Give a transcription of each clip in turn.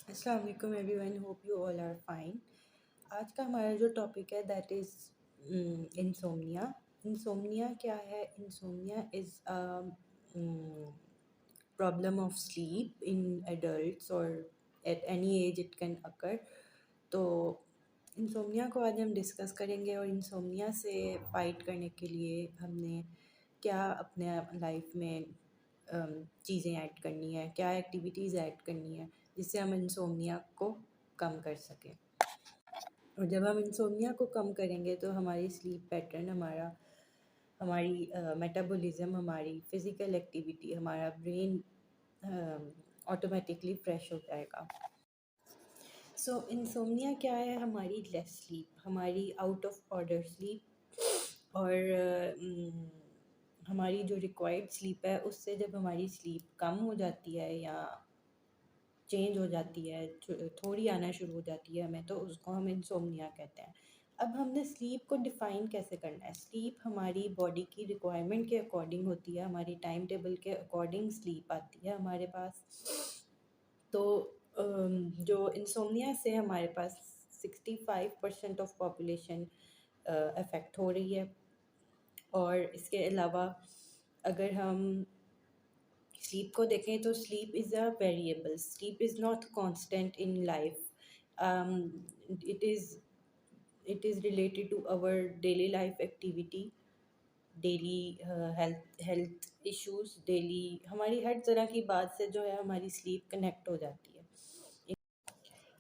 अस्सलाम वालेकुम everyone, hope you all are fine. आज का हमारा जो टॉपिक है दैट इज़ इंसोम्निया। इंसोम्निया क्या है? Insomnia is problem of sleep in adults और at any age it can occur. तो इंसोम्निया को आज हम डिस्कस करेंगे और इंसोम्निया से फाइट करने के लिए हमने क्या अपने लाइफ में चीज़ें ऐड करनी है, क्या एक्टिविटीज़ ऐड करनी है जिससे हम इंसोम्निया को कम कर सकें। और जब हम इंसोम्निया को कम करेंगे तो हमारी स्लीप पैटर्न, हमारी मेटाबॉलिज्म, हमारी फ़िज़िकल एक्टिविटी, हमारा ब्रेन ऑटोमेटिकली फ्रेश हो जाएगा। सो इंसोम्निया क्या है? हमारी लेस स्लीप, हमारी आउट ऑफ ऑर्डर स्लीप और हमारी जो रिक्वायर्ड स्लीप है उससे जब हमारी स्लीप कम हो जाती है या चेंज हो जाती है, थोड़ी आना शुरू हो जाती है हमें, तो उसको हम इंसोम्निया कहते हैं। अब हमने स्लीप को डिफ़ाइन कैसे करना है? स्लीप हमारी बॉडी की रिक्वायरमेंट के अकॉर्डिंग होती है, हमारी टाइम टेबल के अकॉर्डिंग स्लीप आती है हमारे पास। तो जो इंसोम्निया से हमारे पास 65% ऑफ पॉपुलेशन अफेक्ट हो रही है। और इसके अलावा अगर हम स्लीप को देखें तो sleep is a variable, sleep is not constant in life. It is it is related to our daily life activity, daily health health issues, daily हमारी हर तरह की बात से जो है हमारी स्लीप कनेक्ट हो जाती है।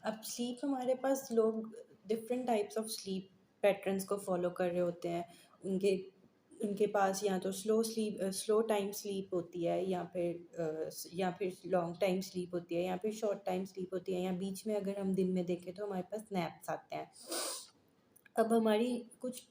अब स्लीप हमारे पास लोग different types of sleep patterns को फॉलो कर रहे होते हैं। उनके उनके पास या तो स्लो टाइम स्लीप होती है, या फिर लॉन्ग टाइम स्लीप होती है, या फिर शॉर्ट टाइम स्लीप होती है, या बीच में अगर हम दिन में देखें तो हमारे पास नैप्स आते हैं। अब हमारी कुछ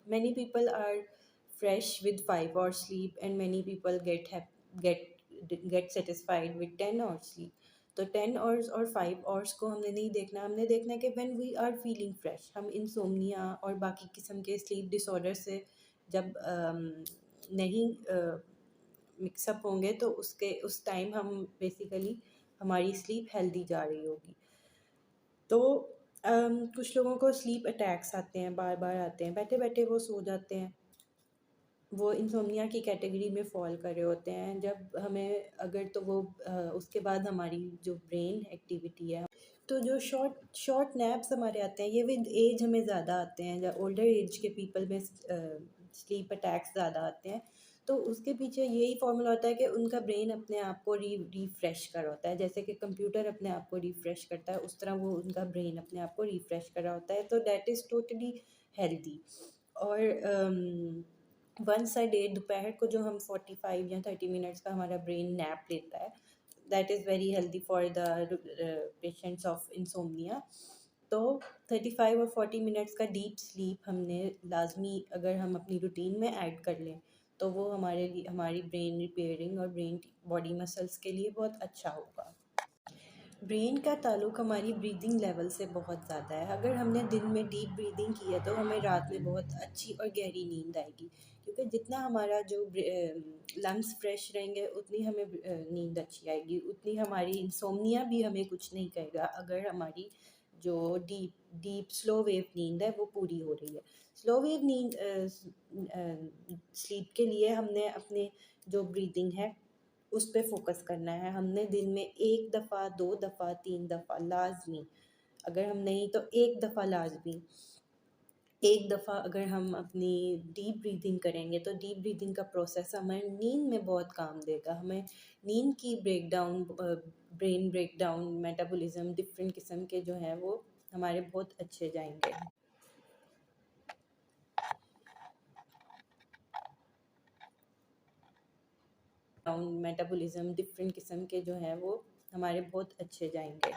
many people are fresh with 5 hour sleep and many people get satisfied with 10 hour sleep. तो 10 आवर्स और 5 आवर्स को हमने नहीं देखना, हमने देखना है कि when we are feeling fresh. हम इंसोम्निया और बाकी किस्म के स्लीप डिसऑर्डर से जब नहीं मिक्सअप होंगे तो उसके उस टाइम हम बेसिकली हमारी स्लीप हेल्दी जा रही होगी। तो कुछ लोगों को स्लीप अटैक्स आते हैं, बार बार आते हैं, बैठे बैठे वो सो जाते हैं, वो इंसोम्निया की कैटेगरी में फ़ॉल कर रहे होते हैं। जब हमें अगर तो वो उसके बाद हमारी जो ब्रेन एक्टिविटी है, तो जो शॉर्ट शॉर्ट नैप्स हमारे आते हैं ये विद एज हमें ज़्यादा आते हैं। जब ओल्डर एज के पीपल में स्लीप अटैक्स ज़्यादा आते हैं, तो उसके पीछे यही फॉर्मूला होता है कि उनका ब्रेन अपने आप को रिफ़्रेश कर रहा होता है। जैसे कि कंप्यूटर अपने आप को रिफ़्रेश करता है, उस तरह वो उनका ब्रेन अपने आप को रिफ़्रेश कर रहा होता है। तो दैट इज़ टोटली हेल्दी। और वंस अ डे दोपहर को जो हम 45 या 30 मिनट्स का हमारा ब्रेन नैप लेता है, that is very healthy for the patients of insomnia. तो 35 और 40 मिनट्स का डीप स्लीप हमने लाजमी अगर हम अपनी रूटीन में ऐड कर लें तो वो हमारे लिए, हमारी ब्रेन रिपेयरिंग और ब्रेन बॉडी मसल्स के लिए बहुत अच्छा होगा। ब्रेन का ताल्लुक हमारी ब्रीदिंग लेवल से बहुत ज़्यादा है। अगर हमने दिन में डीप ब्रीदिंग की है तो हमें रात में बहुत अच्छी और गहरी नींद आएगी, क्योंकि जितना हमारा जो लंग्स फ्रेश रहेंगे उतनी हमें नींद अच्छी आएगी, उतनी हमारी इंसोम्निया भी हमें कुछ नहीं कहेगा अगर हमारी जो डीप डीप स्लो वेव नींद है वो पूरी हो रही है। स्लो वेव नींद स्लीप के लिए हमने अपने जो ब्रीदिंग है उस पे फ़ोकस करना है। हमने दिन में 1 दफ़ा, 2 दफ़ा, 3 दफ़ा लाज़मी, अगर हम नहीं तो 1 दफ़ा लाज़मी, 1 दफ़ा अगर हम अपनी डीप ब्रीथिंग करेंगे तो डीप ब्रीथिंग का प्रोसेस हमें नींद में बहुत काम देगा। हमें नींद की breakdown, brain breakdown, metabolism different किस्म के जो हैं वो हमारे बहुत अच्छे जाएँगे। मेटाबॉलिज़्म डिफ़रेंट किस्म के जो हैं वो हमारे बहुत अच्छे जाएँगे।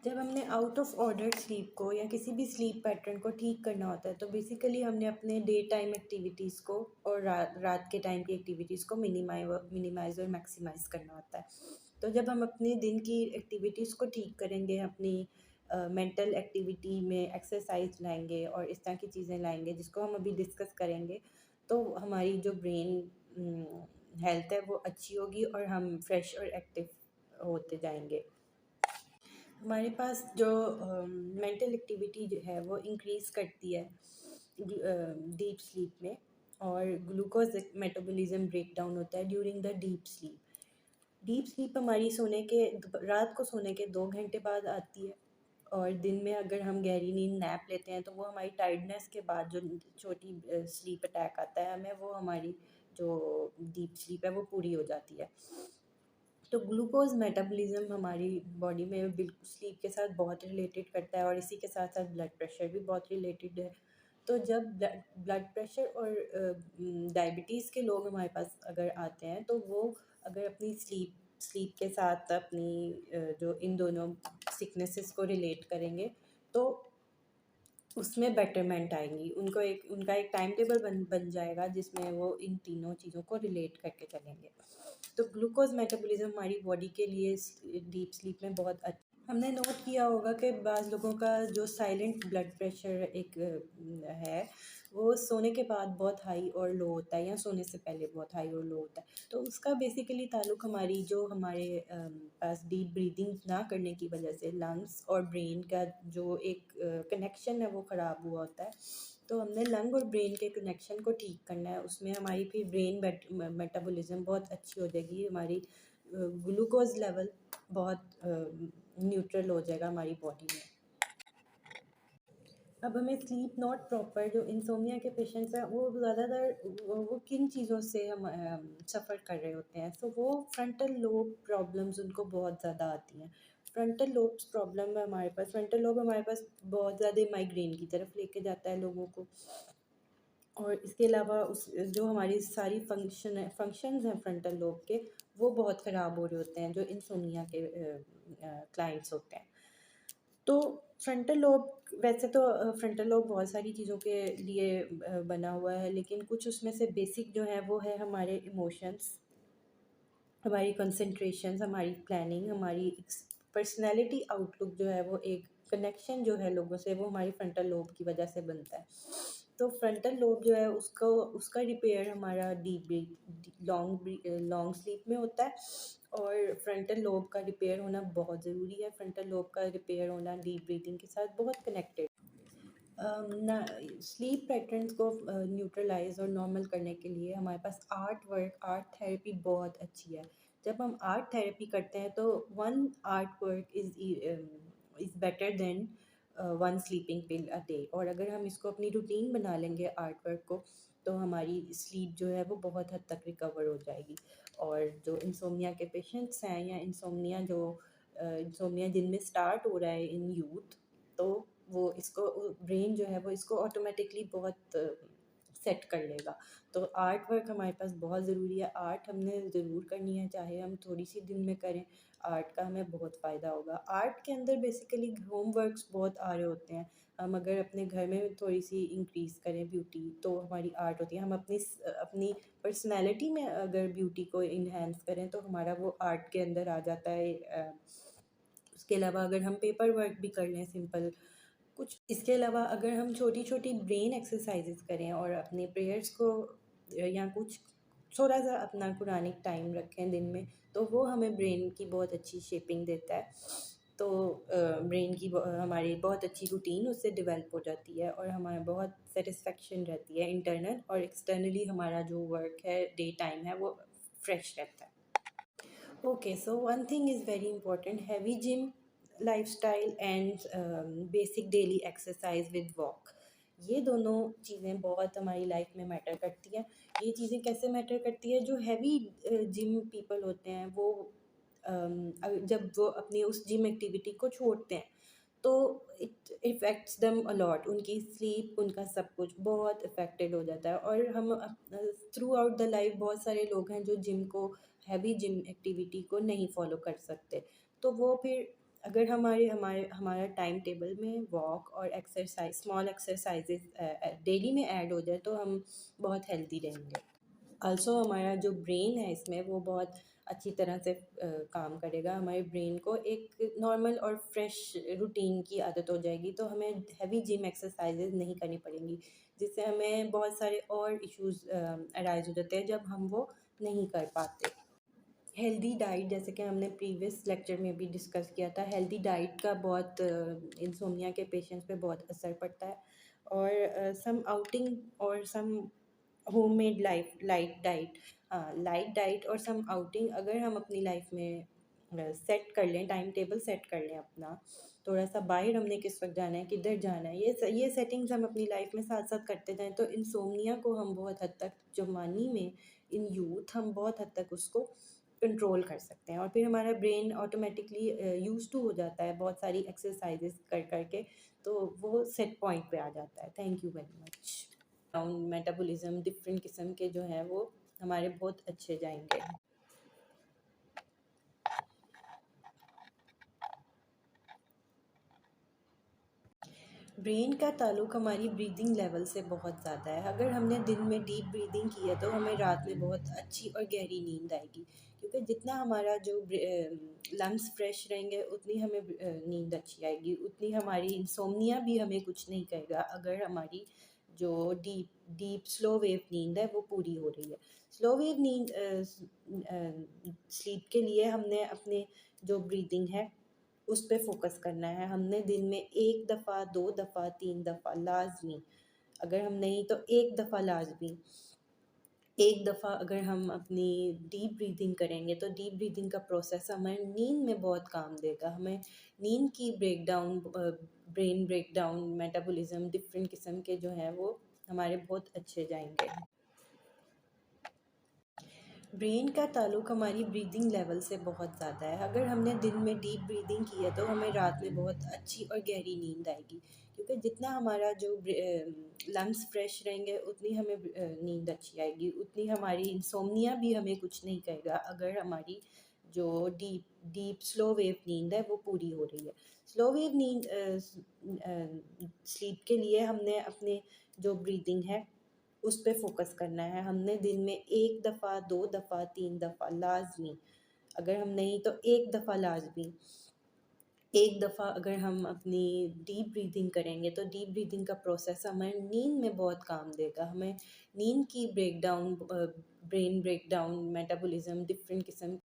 जब हमने आउट ऑफ ऑर्डर स्लीप को या किसी भी स्लीप पैटर्न को ठीक करना होता है तो बेसिकली हमने अपने डे टाइम एक्टिविटीज़ को और रात के टाइम की एक्टिविटीज़ को मिनिमाइज़ और मैक्सिमाइज़ करना होता है। तो जब हम अपने दिन की एक्टिविटीज़ को ठीक करेंगे, अपनी मेंटल एक्टिविटी में एक्सरसाइज लाएंगे और इस तरह की चीज़ें लाएंगे जिसको हम अभी डिस्कस करेंगे, तो हमारी जो ब्रेन हेल्थ है वो अच्छी होगी और हम फ्रेश और एक्टिव होते जाएंगे। हमारे पास जो मेंटल एक्टिविटी जो है वो इंक्रीज़ करती है डीप स्लीप में, और ग्लूकोज मेटाबॉलिज्म ब्रेक डाउन होता है during the deep sleep. Deep sleep हमारी रात को सोने के 2 घंटे बाद आती है, और दिन में अगर हम गहरी नींद नैप लेते हैं तो वो हमारी टायर्डनेस के बाद जो छोटी स्लीप अटैक आता है हमें, वो हमारी जो डीप स्लीप है वो पूरी हो जाती है। तो ग्लूकोज मेटाबॉलिज्म हमारी बॉडी में बिल्कुल स्लीप के साथ बहुत रिलेटेड करता है, और इसी के साथ साथ ब्लड प्रेशर भी बहुत रिलेटेड है। तो जब ब्लड प्रेशर और डायबिटीज़ के लोग हमारे पास अगर आते हैं तो वो अगर अपनी स्लीप के साथ अपनी जो इन दोनों सिकनेसेस को रिलेट करेंगे तो उसमें बेटरमेंट आएंगी। उनका एक टाइम टेबल बन जाएगा जिसमें वो इन तीनों चीज़ों को रिलेट करके चलेंगे। तो ग्लूकोज मेटाबॉलिज्म हमारी बॉडी के लिए डीप स्लीप में बहुत अच्छा। हमने नोट किया होगा कि बाज़ लोगों का जो साइलेंट ब्लड प्रेशर एक है, वो सोने के बाद बहुत हाई और लो होता है, या सोने से पहले बहुत हाई और लो होता है। तो उसका बेसिकली ताल्लुक हमारी जो हमारे पास डीप ब्रीदिंग ना करने की वजह से लंग्स और ब्रेन का जो एक कनेक्शन है वो ख़राब हुआ होता है। तो हमने लंग और ब्रेन के कनेक्शन को ठीक करना है, उसमें हमारी फिर ब्रेन मेटाबॉलिज्म बहुत अच्छी हो जाएगी, हमारी ग्लूकोज लेवल बहुत न्यूट्रल हो जाएगा हमारी बॉडी में। अब हमें स्लीप नॉट प्रॉपर, जो इंसोम्निया के पेशेंट्स हैं वो ज़्यादातर वो किन चीज़ों से हम सफ़र कर रहे होते हैं, तो वो फ्रंटल लोब प्रॉब्लम्स उनको बहुत ज़्यादा आती हैं। फ्रंटल लोब्स प्रॉब्लम है हमारे पास, फ्रंटल लोब हमारे पास बहुत ज़्यादा माइग्रेन की तरफ लेके जाता है लोगों को। और इसके अलावा उस जो हमारी सारी फंक्शंस हैं फ्रंटल लोब के, वो बहुत ख़राब हो रहे होते हैं जो इंसोम्निया के क्लाइंट्स होते हैं। तो फ्रंटल लोब वैसे तो फ्रंटल लोब बहुत सारी चीज़ों के लिए बना हुआ है, लेकिन कुछ उसमें से बेसिक जो है वो है हमारे इमोशंस, हमारी कंसंट्रेशन, हमारी प्लानिंग, हमारी पर्सनैलिटी आउटलुक जो है वो एक कनेक्शन जो है लोगों से, वो हमारी फ्रंटल लोब की वजह से बनता है। तो फ्रंटल लोब जो है उसको उसका रिपेयर हमारा लॉन्ग स्लीप में होता है, और फ्रंटल लोब का रिपेयर होना बहुत ज़रूरी है। फ्रंटल लोब का रिपेयर होना डीप ब्रीथिंग के साथ बहुत कनेक्टेड। ना स्लीप पैटर्न्स को न्यूट्रलाइज और नॉर्मल करने के लिए हमारे पास आर्ट थेरेपी बहुत अच्छी है। जब हम आर्ट थेरेपी करते हैं तो one art work is better than one sleeping pill a day, और अगर हम इसको अपनी रूटीन बना लेंगे आर्ट वर्क को, तो हमारी स्लीप जो है वो बहुत हद तक रिकवर हो जाएगी। और जो इंसोम्निया के पेशेंट्स हैं, या इंसोम्निया जिनमें स्टार्ट हो रहा है इन यूथ, तो वो इसको ब्रेन जो है वो इसको ऑटोमेटिकली बहुत सेट कर लेगा। तो आर्ट वर्क हमारे पास बहुत ज़रूरी है, आर्ट हमने ज़रूर करनी है, चाहे हम थोड़ी सी दिन में करें, आर्ट का हमें बहुत फ़ायदा होगा। आर्ट के अंदर बेसिकली होम वर्क्स बहुत आ रहे होते हैं। हम अगर अपने घर में थोड़ी सी इंक्रीज़ करें ब्यूटी, तो हमारी आर्ट होती है। हम अपनी पर्सनैलिटी में अगर ब्यूटी को इन्हेंस करें तो हमारा वो आर्ट के अंदर आ जाता है। उसके अलावा अगर हम पेपर वर्क भी कर लें सिंपल कुछ, इसके अलावा अगर हम छोटी छोटी ब्रेन एक्सरसाइजेज करें और अपने प्रेयर्स को या कुछ थोड़ा सा अपना कुरानिक टाइम रखें दिन में, तो वो हमें ब्रेन की बहुत अच्छी शेपिंग देता है। तो ब्रेन की हमारी बहुत अच्छी रूटीन उससे डेवलप हो जाती है, और हमारा बहुत सेटिस्फेक्शन रहती है इंटरनल, और एक्सटर्नली हमारा जो वर्क है डे टाइम है वो फ्रेश रहता है। Okay, so one thing is very important: heavy gym lifestyle and basic daily exercise with walk. ये दोनों चीज़ें बहुत हमारी लाइफ में मैटर करती हैं। ये चीज़ें कैसे मैटर करती है? जो हैवी जिम पीपल होते हैं वो जब वो अपनी उस जिम एक्टिविटी को छोड़ते हैं तो इट इफ़ेक्ट्स देम अलॉट, उनकी स्लीप, उनका सब कुछ बहुत इफ़ेक्टेड हो जाता है। और हम थ्रू आउट द लाइफ बहुत सारे लोग हैं जो जिम को, हैवी जिम एक्टिविटी को नहीं फॉलो कर सकते। तो वो फिर अगर हमारे हमारे हमारा टाइम टेबल में वॉक और एक्सरसाइज, स्मॉल एक्सरसाइजेज डेली में ऐड हो जाए तो हम बहुत हेल्दी रहेंगे। ऑल्सो हमारा जो ब्रेन है इसमें वो बहुत अच्छी तरह से काम करेगा। हमारे ब्रेन को एक नॉर्मल और फ्रेश रूटीन की आदत हो जाएगी, तो हमें हैवी जिम एक्सरसाइजेज नहीं करनी पड़ेंगी, जिससे हमें बहुत सारे और इश्यूज अराइज हो जाते हैं जब हम वो नहीं कर पाते। हेल्दी डाइट, जैसे कि हमने प्रीवियस लेक्चर में भी डिस्कस किया था, हेल्दी डाइट का बहुत इंसोम्निया के पेशेंट्स पे बहुत असर पड़ता है। और सम आउटिंग और सम होममेड लाइफ लाइट डाइट, हाँ लाइट डाइट और सम आउटिंग अगर हम अपनी लाइफ में सेट कर लें, टाइम टेबल सेट कर लें अपना, थोड़ा सा बाहर हमने किस वक्त जाना है, किधर जाना है, ये सेटिंग्स हम अपनी लाइफ में साथ साथ करते जाएं, तो इंसोम्निया को हम बहुत हद तक जवानी में, इन यूथ हम बहुत हद तक उसको कंट्रोल कर सकते हैं। और फिर हमारा ब्रेन ऑटोमेटिकली यूज टू हो जाता है बहुत सारी एक्सरसाइजेस कर करके, तो वो सेट पॉइंट पे आ जाता है। Thank you very much. Down metabolism different किस्म के जो हैं वो हमारे बहुत अच्छे जाएंगे। ब्रेन का ताल्लुक हमारी ब्रीदिंग लेवल से बहुत ज़्यादा है। अगर हमने दिन में डीप ब्रीदिंग की है तो हमें रात में बहुत अच्छी और गहरी नींद आएगी, क्योंकि जितना हमारा जो लंग्स फ्रेश रहेंगे उतनी हमें नींद अच्छी आएगी, उतनी हमारी इंसोम्निया भी हमें कुछ नहीं कहेगा अगर हमारी जो डीप डीप स्लो वेव नींद है वो पूरी हो रही है। स्लो वेव नींद स्लीप के लिए हमने अपने जो ब्रीदिंग है उस पे फ़ोकस करना है। हमने दिन में 1 दफ़ा, 2 दफ़ा, 3 दफ़ा लाज़मी, अगर हम नहीं तो 1 दफ़ा लाज़मी, 1 दफ़ा अगर हम अपनी डीप ब्रीथिंग करेंगे तो डीप ब्रीथिंग का प्रोसेस हमें नींद में बहुत काम देगा। हमें नींद की breakdown, brain breakdown, metabolism different किस्म के जो हैं वो हमारे बहुत अच्छे जाएँगे। ब्रेन का ताल्लुक हमारी ब्रीदिंग लेवल से बहुत ज़्यादा है। अगर हमने दिन में डीप ब्रीदिंग की है तो हमें रात में बहुत अच्छी और गहरी नींद आएगी, क्योंकि जितना हमारा जो लंग्स फ्रेश रहेंगे उतनी हमें नींद अच्छी आएगी, उतनी हमारी इंसोम्निया भी हमें कुछ नहीं कहेगा अगर हमारी जो डीप डीप स्लो वेव नींद है वो पूरी हो रही है। स्लो वेव नींद स्लीप के लिए हमने अपने जो ब्रीदिंग है उस पे फ़ोकस करना है। हमने दिन में 1 दफ़ा, 2 दफ़ा, 3 दफ़ा लाज़मी, अगर हम नहीं तो 1 दफ़ा लाज़मी, 1 दफ़ा अगर हम अपनी डीप ब्रीथिंग करेंगे तो डीप ब्रीथिंग का प्रोसेस हमें नींद में बहुत काम देगा। हमें नींद की breakdown, brain breakdown, metabolism different किस्म